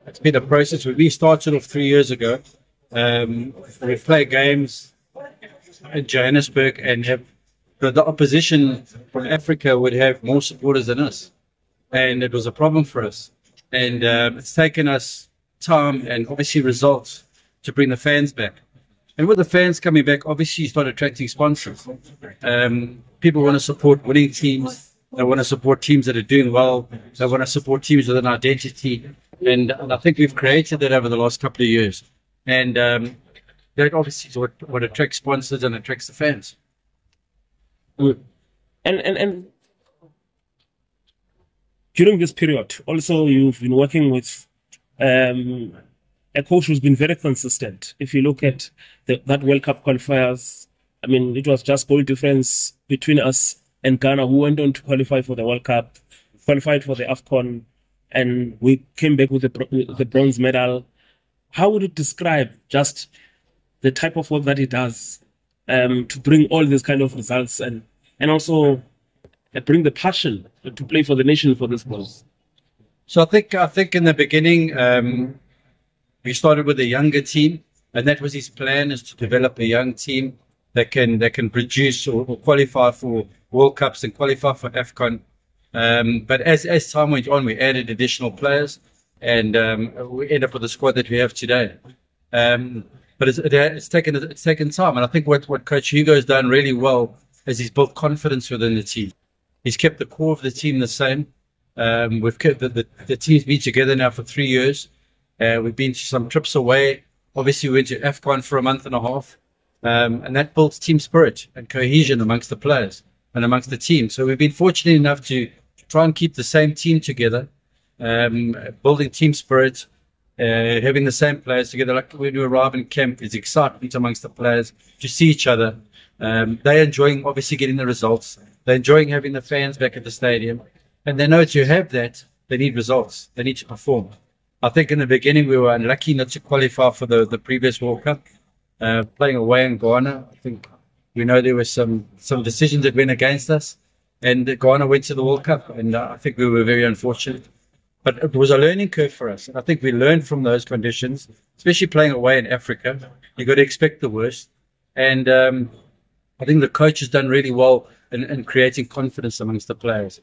it's been a process. We started off 3 years ago. We play games in Johannesburg and have the opposition from Africa would have more supporters than us. And it was a problem for us. And it's taken us time and obviously results to bring the fans back. And with the fans coming back, obviously you start attracting sponsors. People want to support winning teams. They want to support teams that are doing well. They want to support teams with an identity. And I think we've created that over the last couple of years. And that obviously is what attracts sponsors and attracts the fans. And during this period, also you've been working with a coach who's been very consistent. If you look at that World Cup qualifiers, I mean, it was just goal difference between us and Ghana, who went on to qualify for the World Cup, qualified for the AFCON, and we came back with the bronze medal. How would you describe just the type of work that he does to bring all these kind of results and also bring the passion to play for the nation for this cause? So I think in the beginning, we started with a younger team, and that was his plan, is to develop a young team that can produce or qualify for World Cups and qualify for AFCON. But as time went on, we added additional players, and we ended up with the squad that we have today. But it's taken time, and I think what Coach Hugo has done really well is he's built confidence within the team. He's kept the core of the team the same. We've kept the team's been together now for 3 years. We've been to some trips away. Obviously, we went to AFCON for a month and a half, and that builds team spirit and cohesion amongst the players and amongst the team. So we've been fortunate enough to try and keep the same team together, building team spirit, having the same players together. Like when you arrive in camp, there's excitement amongst the players to see each other. They're enjoying, obviously, getting the results. They're enjoying having the fans back at the stadium. And they know to have that, they need results. They need to perform. I think in the beginning, we were unlucky not to qualify for the previous World Cup. Playing away in Ghana, I think we know there were some decisions that went against us. And Ghana went to the World Cup. And I think we were very unfortunate. But it was a learning curve for us. And I think we learned from those conditions, especially playing away in Africa. You've got to expect the worst. And I think the coach has done really well in creating confidence amongst the players,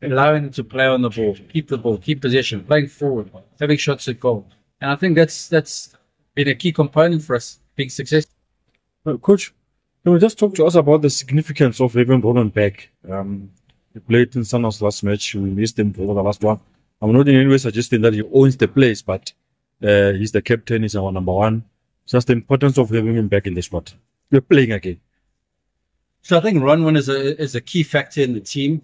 allowing them to play on the ball, keep possession, playing forward, having shots at goal. And I think that's been a key component for us being successful. Coach, can you just talk to us about the significance of having Ronwen back? He played in Sundowns last match. We missed him for the last one. I'm not in any way suggesting that he owns the place, but he's the captain, he's our number one. Just the importance of having him back in the squad. We're playing again. So I think Ronwen is a key factor in the team.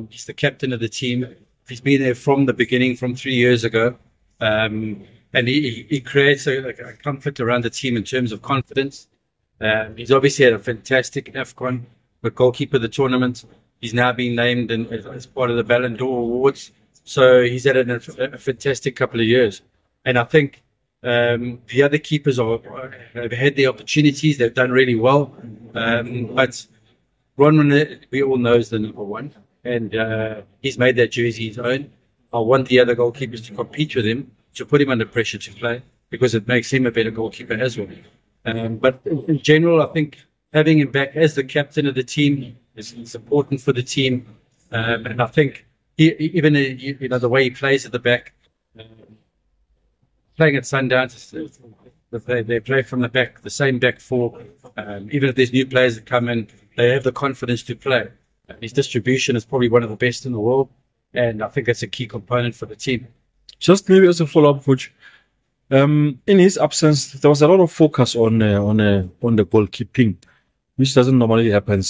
He's the captain of the team. He's been there from the beginning, from 3 years ago. And he creates a comfort around the team in terms of confidence. He's obviously had a fantastic AFCON, the goalkeeper of the tournament. He's now been named as part of the Ballon d'Or Awards. So he's had a fantastic couple of years. And I think the other keepers have had the opportunities. They've done really well. But Ronwen, we all know, is the number one. And he's made that jersey his own. I want the other goalkeepers to compete with him, to put him under pressure to play, because it makes him a better goalkeeper as well. But in general, I think having him back as the captain of the team is important for the team. And I think even the way he plays at the back, playing at Sundowns, they play from the back, the same back four. Even if there's new players that come in, they have the confidence to play. His distribution is probably one of the best in the world, and I think that's a key component for the team. Just maybe as a follow-up, Coach, in his absence, there was a lot of focus on the goalkeeping, which doesn't normally happen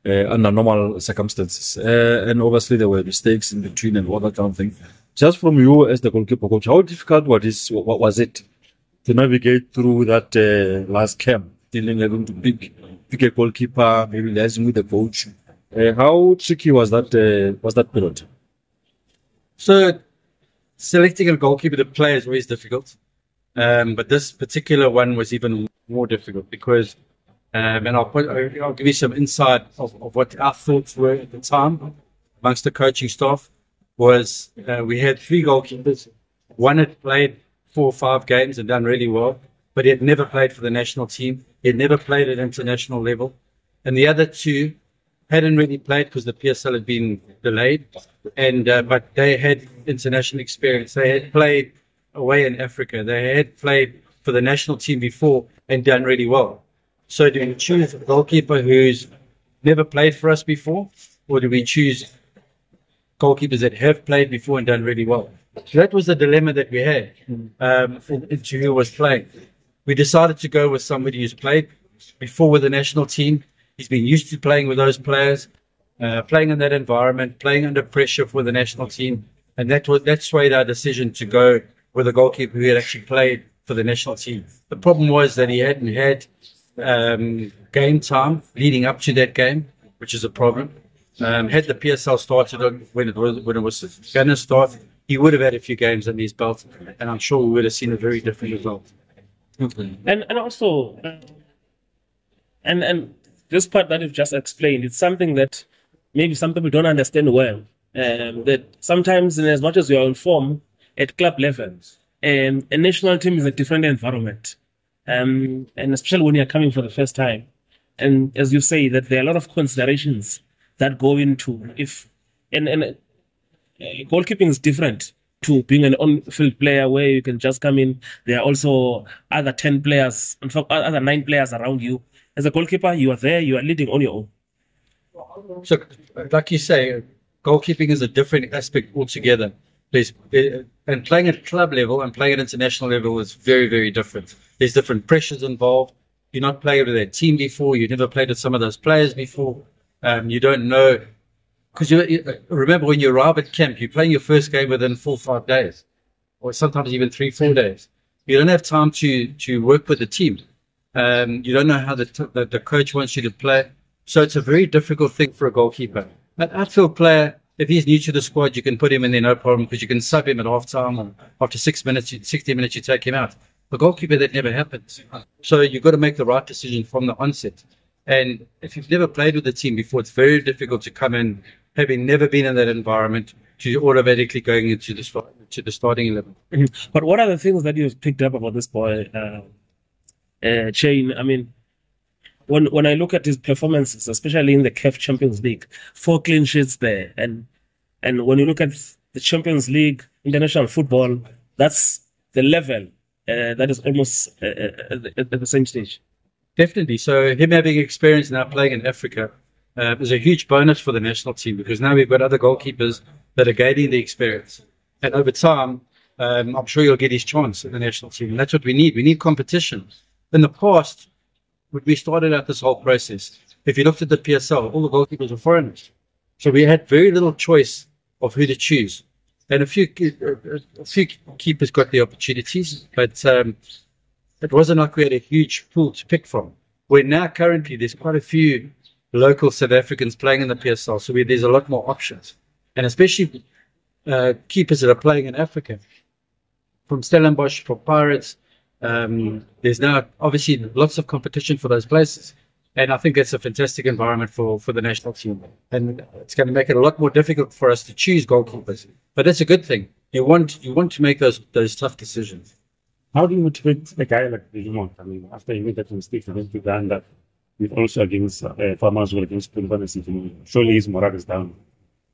under normal circumstances. And obviously there were mistakes in between and all that kind of thing. Just from you as the goalkeeper coach, how difficult was it to navigate through that last camp, having to pick a goalkeeper, maybe liaising with the coach? How tricky was that period? So selecting a goalkeeper to play is always difficult. But this particular one was even more difficult because, and I'll give you some insight of what our thoughts were at the time amongst the coaching staff. Was we had three goalkeepers, One had played 4 or 5 games and done really well, but he had never played for the national team. He had never played at international level. And the other 2 hadn't really played because the PSL had been delayed, and but they had international experience. They had played away in Africa. They had played for the national team before and done really well. So do we choose a goalkeeper who's never played for us before, or do we choose goalkeepers that have played before and done really well? So that was the dilemma that we had into who was playing. We decided to go with somebody who's played before with the national team. He's been used to playing with those players, playing in that environment, playing under pressure for the national team. And that swayed our decision to go with a goalkeeper who had actually played for the national team. The problem was that he hadn't had game time leading up to that game, which is a problem. Had the PSL started when it was going to start, he would have had a few games under his belt, and I'm sure we would have seen a very different result. And also, and this part that you've just explained, it's something that maybe some people don't understand well. That sometimes, in as much as you're in form at club level, a national team is a different environment, and especially when you're coming for the first time. And as you say, that there are a lot of considerations that go into goalkeeping is different to being an on-field player where you can just come in. There are also other 10 players, in fact, other 9 players around you. As a goalkeeper, you are there, you are leading on your own. So, like you say, goalkeeping is a different aspect altogether. And playing at club level and playing at international level is very, very different. There's different pressures involved. You're not playing with that team before. You've never played with some of those players before. You don't know. Because remember, when you arrive at camp, you're playing your first game within 4 or 5 days, or sometimes even 3 or 4 days. You don't have time to work with the team. You don't know how the coach wants you to play. So it's a very difficult thing for a goalkeeper. An outfield player, if he's new to the squad, you can put him in there, no problem, because you can sub him at half-time, or after 60 minutes, you take him out. The goalkeeper, that never happens. So you've got to make the right decision from the onset. And if you've never played with the team before, it's very difficult to come in, having never been in that environment, to automatically going into the starting 11. But what are the things that you've picked up about this boy, Shane? I mean, when I look at his performances, especially in the CAF Champions League, 4 clean sheets there, and when you look at the Champions League, international football, that's the level that is almost at the same stage. Definitely. So him having experience now playing in Africa is a huge bonus for the national team, because now we've got other goalkeepers that are gaining the experience. And over time, I'm sure he'll get his chance in the national team. And that's what we need. We need competition. In the past, when we started out this whole process, if you looked at the PSL, all the goalkeepers were foreigners. So we had very little choice of who to choose. And a few keepers got the opportunities, but it wasn't like we had a huge pool to pick from. Where now currently there's quite a few local South Africans playing in the PSL, so there's a lot more options. And especially keepers that are playing in Africa. From Stellenbosch, from Pirates, there's now obviously lots of competition for those places. And I think that's a fantastic environment for the national team. And it's going to make it a lot more difficult for us to choose goalkeepers. But that's a good thing. You want to make those tough decisions. How do you motivate a guy like Dumont? I mean, after you made that mistake against Uganda, with also against Farmers or against Bafana, surely his morale is down.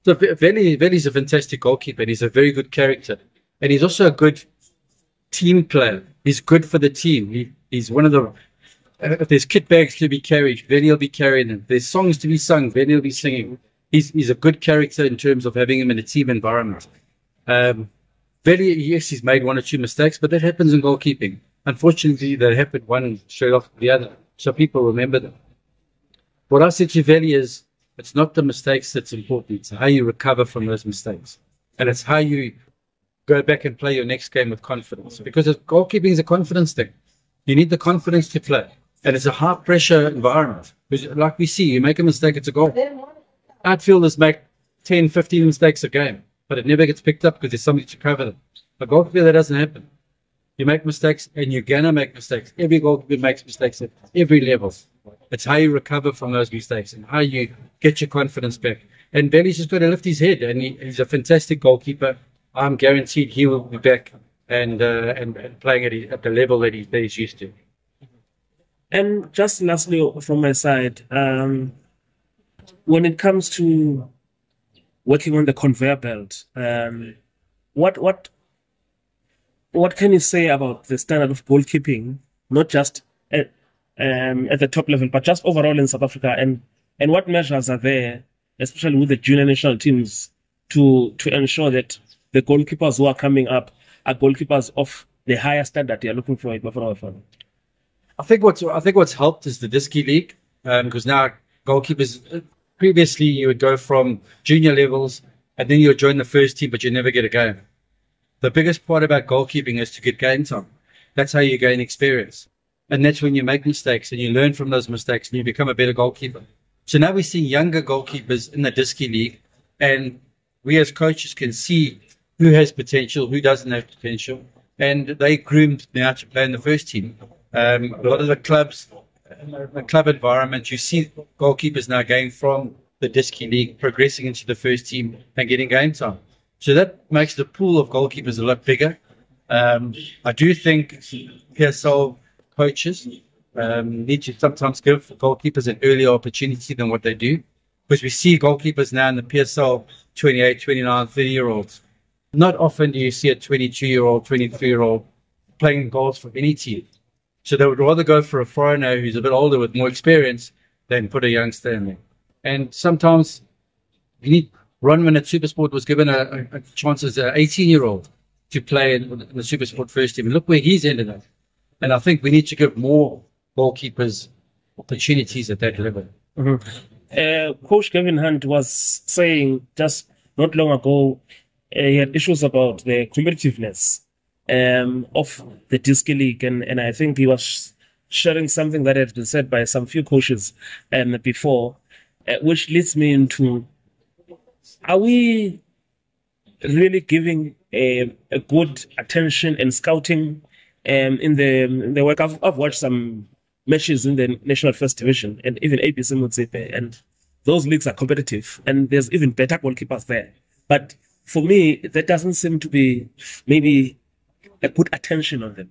So Veli's a fantastic goalkeeper, and he's a very good character. And he's also a good team player. He's good for the team. He's one of the... if there's kit bags to be carried, Veli will be carrying them. If there's songs to be sung, Veli will be singing. He's a good character in terms of having him in a team environment. Veli, yes, he's made 1 or 2 mistakes, but that happens in goalkeeping. Unfortunately, that happened one straight off the other, so people remember them. What I said to Veli is, it's not the mistakes that's important, it's how you recover from those mistakes. And it's how you go back and play your next game with confidence. Because goalkeeping is a confidence thing. You need the confidence to play. And it's a high-pressure environment. Because like we see, you make a mistake, it's a goal. Outfielders make 10, 15 mistakes a game, but it never gets picked up because there's somebody to cover them. A goalkeeper, that doesn't happen. You make mistakes, and you're going to make mistakes. Every goalkeeper makes mistakes at every level. It's how you recover from those mistakes and how you get your confidence back. And Veli's just got to lift his head, and he's a fantastic goalkeeper. I'm guaranteed he will be back and playing at the level that he's used to. And just lastly, from my side, when it comes to working on the conveyor belt, what can you say about the standard of goalkeeping, not just at the top level, but just overall in South Africa, and what measures are there, especially with the junior national teams, to ensure that the goalkeepers who are coming up are goalkeepers of the higher standard you're looking for at Bafana Bafana? I think what's helped is the Diski League, because now goalkeepers, previously you would go from junior levels and then you would join the first team, but you never get a game. The biggest part about goalkeeping is to get game time. That's how you gain experience. And that's when you make mistakes and you learn from those mistakes and you become a better goalkeeper. So now we're seeing younger goalkeepers in the Diski League, and we as coaches can see who has potential, who doesn't have potential, and they groomed now to play in the first team. A lot of the clubs, the club environment, you see goalkeepers now going from the Diski League, progressing into the first team and getting game time. So that makes the pool of goalkeepers a lot bigger. I do think PSL coaches need to sometimes give goalkeepers an earlier opportunity than what they do, because we see goalkeepers now in the PSL 28, 29, 30-year-olds. Not often do you see a 22-year-old, 23-year-old playing goals for any team. So they would rather go for a foreigner who's a bit older with more experience than put a youngster in there. And sometimes you need. Ronwen at Supersport was given a chance as an 18-year-old to play in the Supersport first team. And look where he's ended up. And I think we need to give more goalkeepers opportunities at that level. Mm-hmm. Coach Kevin Hunt was saying just not long ago, he had issues about the competitiveness of the Diski League. And I think he was sharing something that had been said by some few coaches before, which leads me into, are we really giving a good attention and scouting in the work? I've watched some matches in the National First Division and even ABC Motsepe, and those leagues are competitive, and there's even better goalkeepers there. But for me, that doesn't seem to be maybe a good attention on them.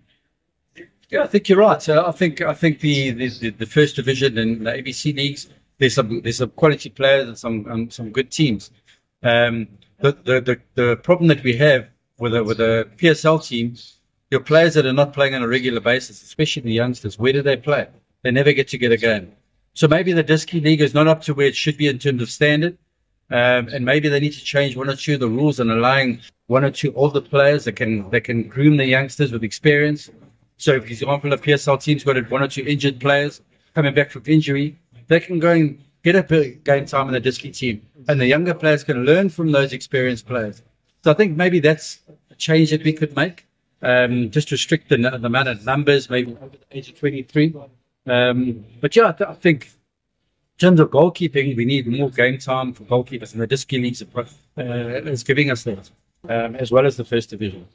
Yeah, I think you're right. I think the First Division and the ABC leagues, there's some quality players and some good teams. The problem that we have with a PSL team, your players that are not playing on a regular basis, especially the youngsters, where do they play? They never get to get a game. So maybe the Diski League is not up to where it should be in terms of standard, and maybe they need to change one or two of the rules and allowing one or two older players that can groom the youngsters with experience. So, for example, a PSL team's got one or two injured players coming back from injury, they can go and get a bit of game time in the Diski team, and the younger players can learn from those experienced players. So I think maybe that's a change that we could make, just restrict the amount of numbers, maybe over the age of 23. But yeah, I think in terms of goalkeeping, we need more game time for goalkeepers, and the Diski Leagues is giving us that, as well as the First Division.